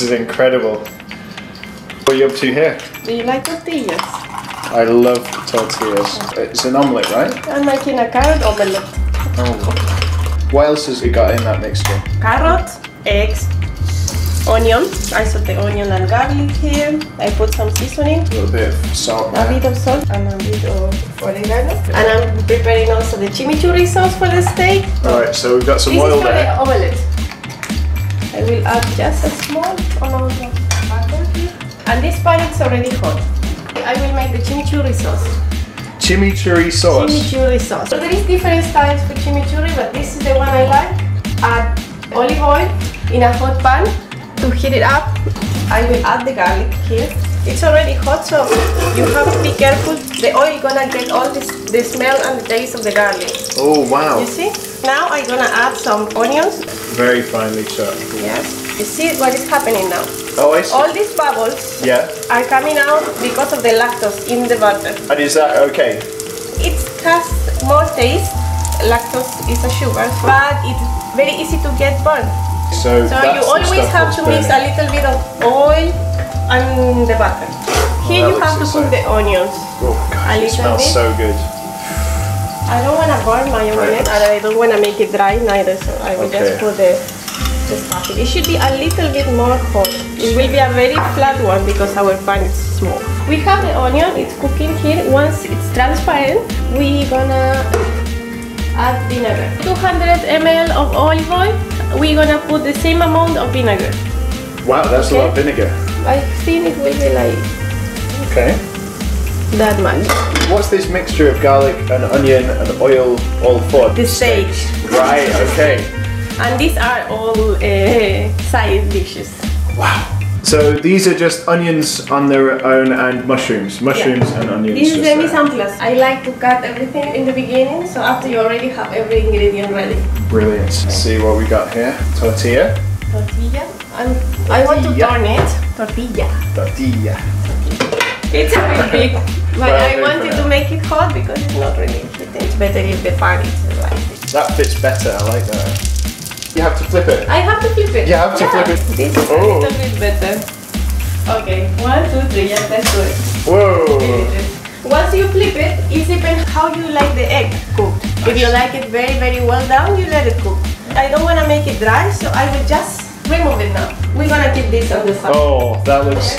This is incredible. What are you up to here? Do you like tortillas? I love tortillas. It's an omelette, right? I'm making a carrot omelette. Oh. What else has it got in that mixture? Carrot, eggs, onion. I saute onion and garlic here. I put some seasoning. A little bit of salt. A bit of salt and a bit of oregano. And I'm preparing also the chimichurri sauce for the steak. Alright, so we've got some oil there. This is for the omelette. I will add just a small amount of butter here. And this pan is already hot. I will make the chimichurri sauce. Chimichurri sauce? Chimichurri sauce. So there is different styles for chimichurri, but this is the one I like. Add olive oil in a hot pan. To heat it up, I will add the garlic here. It's already hot, so you have to be careful. The oil gonna get all the smell and the taste of the garlic. Oh wow! You see? Now I'm gonna add some onions. Very finely chopped. Yes. You see what is happening now? Oh, I see. All these bubbles are coming out because of the lactose in the butter. And is that okay? It has more taste. Lactose is a sugar, but it's very easy to get burnt. So you always have to mix a little bit of oil and the butter. Here you have to cook the onions. Oh God, it smells so good. I don't want to burn my omelette and I don't want to make it dry neither, so I will just put the stuff in. It should be a little bit more hot. It will be a very flat one because our pan is small. We have the onion, it's cooking here. Once it's transparent, we're gonna add vinegar. 200 ml of olive oil. We're gonna put the same amount of vinegar. Wow, that's a lot of vinegar. I think it will be like that much. What's this mixture of garlic and onion and oil all for? The steak. Right, okay. And these are all side dishes. Wow. So these are just onions on their own and mushrooms. Mushrooms and onions. This is the mise en place. I like to cut everything in the beginning, so after you already have every ingredient ready. Brilliant. Let's see what we got here. Tortilla. Tortilla. And I want to turn it. Tortilla. Tortilla. It's a bit big, but I wanted to make it hot because it's not really heated. It's better if the pan is like this. That fits better, I like that. You have to flip it. I have to flip it. You have to flip it. This is a little bit better. Okay, 1, 2, 3, yeah, let's do it. Whoa! Once you flip it, it depends how you like the egg cooked. If you like it very, very well done, you let it cook. I don't want to make it dry, so I will just remove it now. We're gonna keep this on the side. Oh, that looks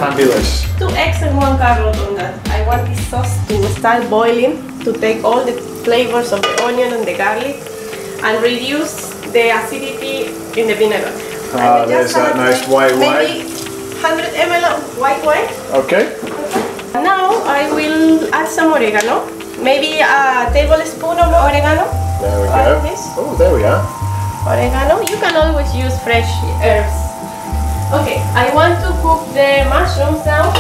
fabulous. 2 eggs and 1 carrot on that. I want this sauce to start boiling, to take all the flavors of the onion and the garlic and reduce the acidity in the vinegar. Ah, there's that nice white wine. Maybe 100 ml of white wine. Okay. Now I will add some oregano. Maybe a tablespoon of oregano. There we go. Oh, there we are. Oregano. You can always use fresh herbs. Okay, I want to cook the mushrooms now.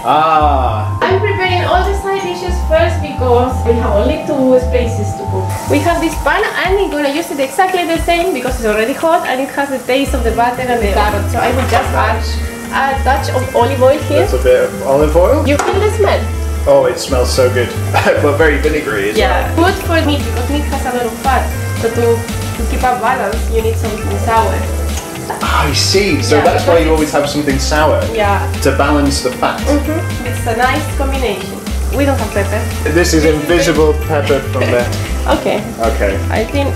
Ah. I'm preparing all the side dishes first because we have only 2 spaces to cook. We have this pan and I'm gonna use it exactly the same because it's already hot and it has the taste of the butter and the carrot. So I will just add a touch of olive oil here. That's a bit of olive oil. You feel the smell? Oh, it smells so good. But very vinegary as well. Good for meat because meat has a lot of fat. So to keep a balance, you need something sour. I see. So that's why you always have something sour. Yeah. To balance the fat. It's a nice combination. We don't have pepper. This is invisible pepper from there. Okay. Okay. I think.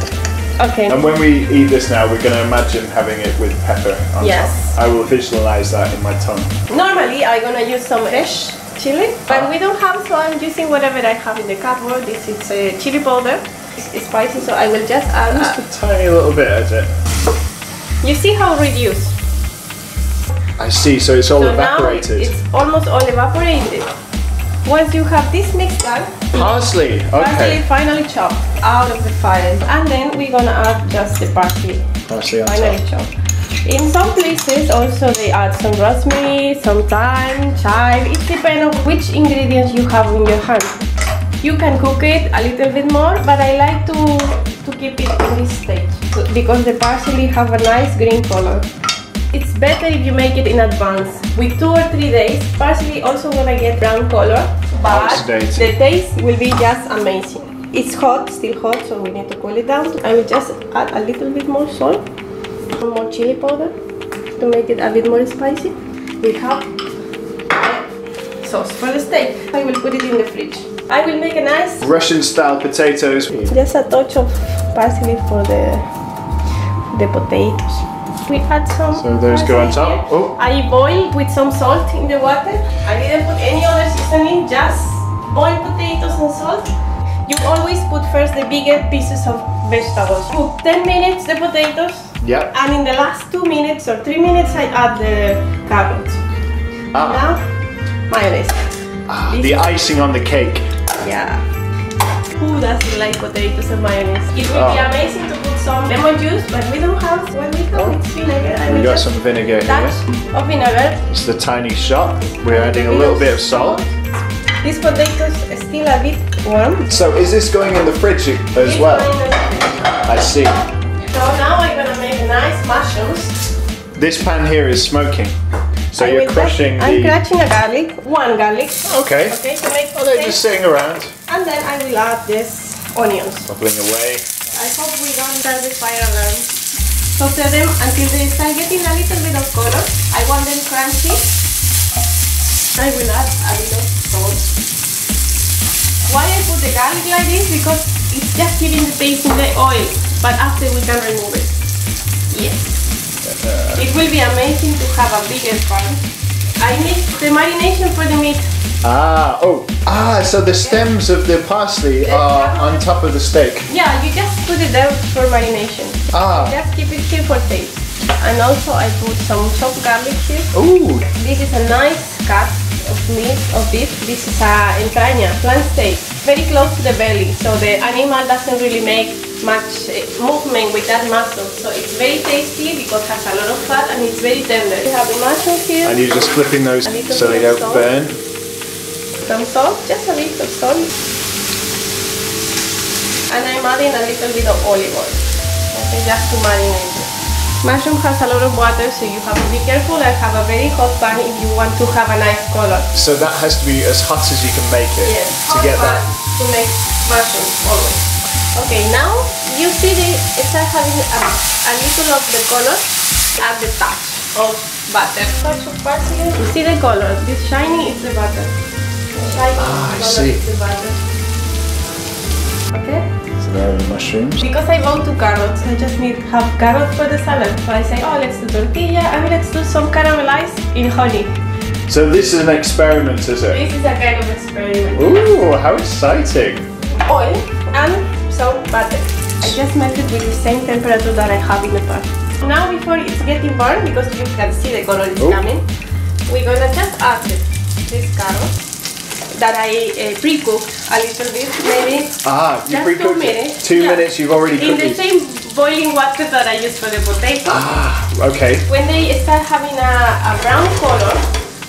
Okay. And when we eat this now, we're going to imagine having it with pepper on top. I will visualize that in my tongue. Normally, I'm going to use some fresh chili, but we don't have, so I'm using whatever I have in the cupboard. This is chili powder. It's spicy, so I will just add just a tiny little bit, is it? You see how reduced? I see, so it's all evaporated. Now it's almost all evaporated. Once you have this mixed up, parsley, parsley finally chopped out of the fire. And then we're gonna add just the parsley. Parsley on finally top. chopped. In some places also they add some rosemary, some thyme, chive. It depends on which ingredients you have in your hand. You can cook it a little bit more, but I like to keep it in this stage because the parsley have a nice green color. It's better if you make it in advance. With 2 or 3 days, parsley also gonna get brown color, but the taste will be just amazing. It's hot, still hot, so we need to cool it down. I will just add a little bit more salt, some more chili powder. to make it a bit more spicy. We have sauce for the steak. I will put it in the fridge. I will make a nice Russian style potatoes. just a touch of parsley for the potatoes. We add some. So those go on top. Oh. I boil with some salt in the water. I didn't put any other seasoning, just boiled potatoes and salt. You always put first the bigger pieces of vegetables. Cook 10 minutes the potatoes. Yeah. And in the last 2 minutes or 3 minutes I add the carrots. Now, mayonnaise. The icing on the cake. Yeah. Who doesn't like potatoes and mayonnaise? It would be amazing to put some lemon juice, but we don't have what we have. It's vinegar. We got some vinegar here. Of vinegar. It's the tiny shot. We're adding a little bit of salt. These potatoes are still a bit warm. So is this going in the fridge as well? I see. So now I'm gonna make nice mushrooms. This pan here is smoking. So you're crushing I'm crushing a garlic, one garlic. Okay. Okay, to make they're just sitting around. And then I will add this onions. Bubbling away. I hope we don't start the fire alarm. Saute them until they start getting a little bit of color. I want them crunchy. I will add a little salt. Why I put the garlic like this? Because it's just giving the taste in the oil. But after we can remove it. Yes. It will be amazing to have a bigger pan. I mix the marination for the meat. So the stems of the parsley are on top of the steak. Yeah, you just put it there for marination. Just keep it here for taste. And also I put some chopped garlic here. Ooh. This is a nice cut of meat, of beef. This is a entraña, flank steak. Very close to the belly, so the animal doesn't really make much movement with that muscle. So it's very tasty because it has a lot of fat and it's very tender. We have the mushrooms here. And you're just flipping those so they don't burn. Some salt, just a bit of salt. And I'm adding a little bit of olive oil. Okay, just to marinate it. Mushroom has a lot of water, so you have to be careful and have a very hot pan if you want to have a nice color. So that has to be as hot as you can make it. Yes, to get that. To make mushrooms always. Okay, now you see they start having a little of the color. Add the touch of butter. Touch of parsley. You see the color. This shiny is the butter. The shiny I color see. is the butter. Okay. There are the mushrooms. Because I bought 2 carrots, I just need half carrot for the salad. So I say, oh, let's do tortilla and let's do some caramelized in honey. So this is an experiment, is it? This is a kind of experiment. Ooh, how exciting! Oil and some butter. I just melt it with the same temperature that I have in the pan. Now before it's getting burned, because you can see the color is coming, we're gonna just add this carrot that I pre-cooked a little bit, maybe. You pre-cooked 2 minutes. 2 minutes, you've already cooked in the same boiling water that I use for the potatoes. Okay. When they start having a brown color,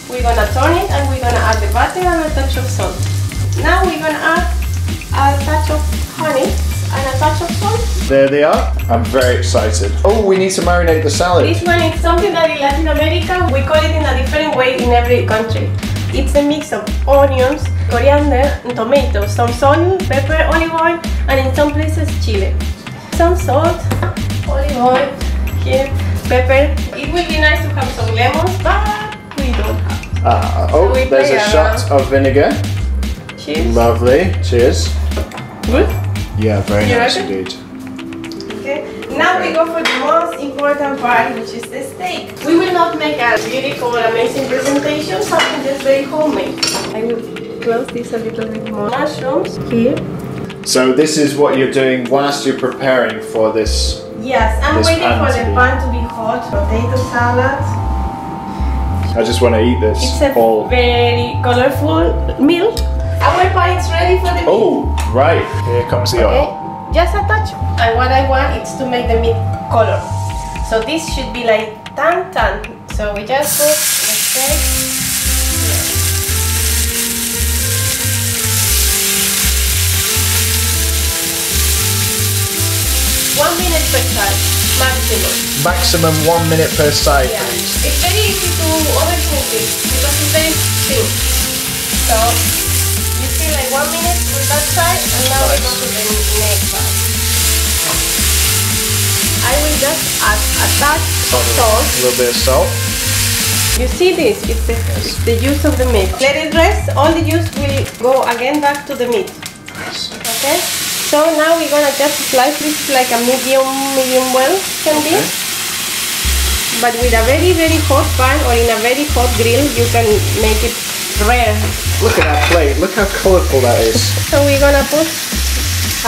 we're gonna turn it and we're gonna add the butter and a touch of salt. Now we're gonna add a touch of honey and a touch of salt. There they are. I'm very excited. Oh, we need to marinate the salad. This one is something that in Latin America we call it in a different way in every country. It's a mix of onions, coriander, and tomatoes, some salt, pepper, olive oil, and in some places chili. Some salt, olive oil, here, pepper. It would be nice to have some lemons, but we don't have. So there's a shot of vinegar. Cheers. Lovely. Cheers. Good? Yeah, very nice ready? indeed. Okay. Now we go for the most important part, which is the steak. We will not make a beautiful, amazing presentation, something just very homemade. I will close this a little bit more. Mushrooms here. So this is what you're doing whilst you're preparing for this. Yes, I'm waiting for the pan to be hot. Potato salad. I just want to eat this. It's a very colorful meal. Our pan is ready for the meat. Oh, right. Here comes the oil. Just a touch. And what I want is to make the meat color. So this should be like tan. So we just put the steak. 1 minute per side, maximum. Maximum 1 minute per side, yeah. please. It's very easy to overcook this because it's very thin. So you feel like 1 minute for that side, and now we go to the next side. I will just add a touch of salt. A little bit of salt. You see this? It's the juice of the meat. Let it rest. All the juice will go again back to the meat. Yes. Okay? So now we're gonna just slice this like a medium well can be. But with a very hot pan or in a very hot grill, you can make it rare. Look at that plate. Look how colourful that is. So we're gonna put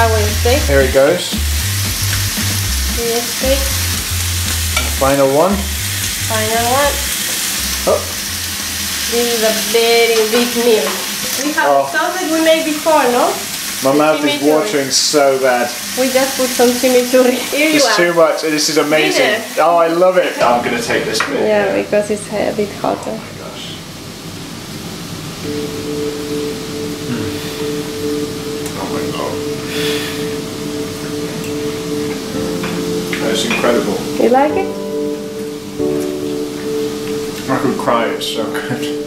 our steak. Here it goes. Here's steak. Final one. Final one. Oh. This is a very big meal. We have sauce that we made before, no? My mouth is watering so bad. We just put some chimichurri. Here you It's are. too much. This is amazing. Dinner. Oh, I love it. I'm going to take this bit. Yeah, because it's a bit hotter. Oh my gosh. Oh my god. That's incredible. You like it? I could cry. It's so good.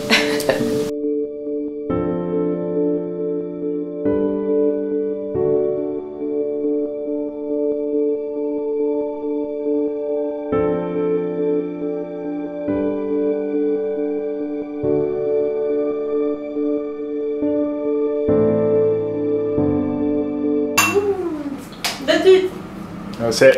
That's it. That's it.